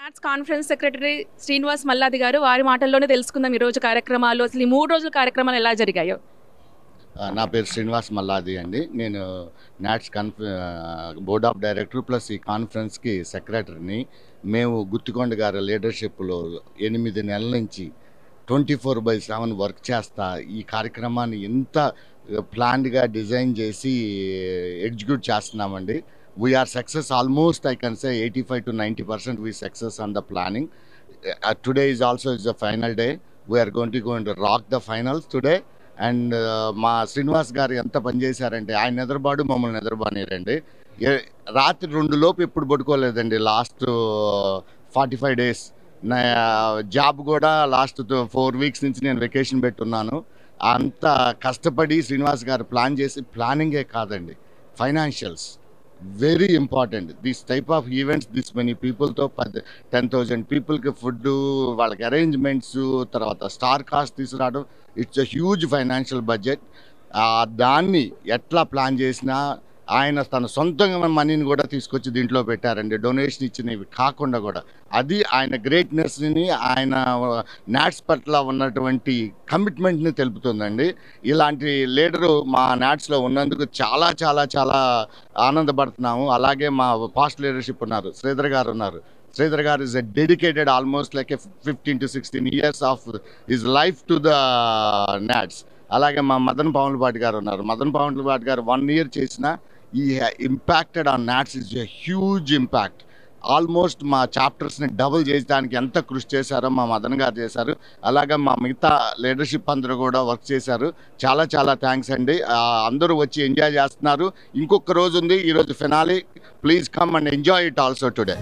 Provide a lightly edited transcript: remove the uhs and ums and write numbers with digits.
NATS conference secretary Srinivas Malladi గారు వారి మాటల్లోనే తెలుసుకుందాం ఈరోజు కార్యక్రమాలు అసలు ఈ 3 రోజుల కార్యక్రమాలు ఎలా జరిగాయో. నా పేరు శ్రీనివాస్ మల్లాది అండి. నేను NATS board of director plus ఈ కాన్ఫరెన్స్కి సెక్రటరీని. మేము గుత్తికొండ గారి లీడర్షిప్లో 8 నెలల నుంచి 24/7 వర్క్ చేస్తా ఈ కార్యక్రమాన్ని ఎంత ప్లాన్డ్గా డిజైన్ చేసి ఎగ్జిక్యూట్ చేస్తున్నామండి. We are success almost I can say 85 to 90% we success on the planning. Today is the final day. We are going to rock the finals today. And మా శ్రీనివాస్ గారు ఎంత పనిచేశారంటే ఆయన నిద్రబాటు మమ్మల్ని నిద్రబానేరండి. రాత్రి 2 లోపు ఎప్పుడు పడుకోలేదండి. లాస్ట్ 45 days నా జాబ్ కూడా లాస్ట్ 4 weeks నుంచి నేను వెకేషన్ పెట్టున్నాను. అంత కష్టపడి శ్రీనివాస్ గారు ప్లాన్ చేసి ప్లానింగే కాదండి, financials very important. This type of events this many పీపుల్తో 10,000 పీపుల్కి ఫుడ్, వాళ్ళకి అరేంజ్మెంట్స్, తర్వాత స్టార్ కాస్ట్ తీసుకురావడం, it's a huge financial budget. దాన్ని ఎట్లా ప్లాన్ చేసినా ఆయన తన సొంతంగా మనీని కూడా తీసుకొచ్చి దీంట్లో పెట్టారండి, డొనేషన్ ఇచ్చినవి కాకుండా కూడా. అది ఆయన గ్రేట్నెస్ని, ఆయన నాట్స్ పట్ల ఉన్నటువంటి కమిట్మెంట్ని తెలుపుతుందండి. ఇలాంటి లీడరు మా నాట్స్లో ఉన్నందుకు చాలా చాలా చాలా ఆనందపడుతున్నాము. అలాగే మా పాస్ట్ లీడర్షిప్ ఉన్నారు, శ్రీధర్ గారు ఉన్నారు. Sridhar Garu is a dedicated almost like a 15 to 16 years of his life to the Nats. అలాగే మా మదన్ పాములపాటి గారు ఉన్నారు. మదన్ పాములపాటి గారు 1 year చేసిన ఈ impacted on NATS is a huge impact. Almost మా చాప్టర్స్ని డబుల్ చేయడానికి ఎంత కృషి చేశారో మా మదన్ గారు చేశారు. అలాగే మా మిగతా లీడర్షిప్ అందరూ కూడా వర్క్ చేశారు. చాలా చాలా థ్యాంక్స్ అండి. అందరూ వచ్చి ఎంజాయ్ చేస్తున్నారు. ఇంకొక రోజు ఉంది, ఈరోజు finale. Please come and enjoy it also today.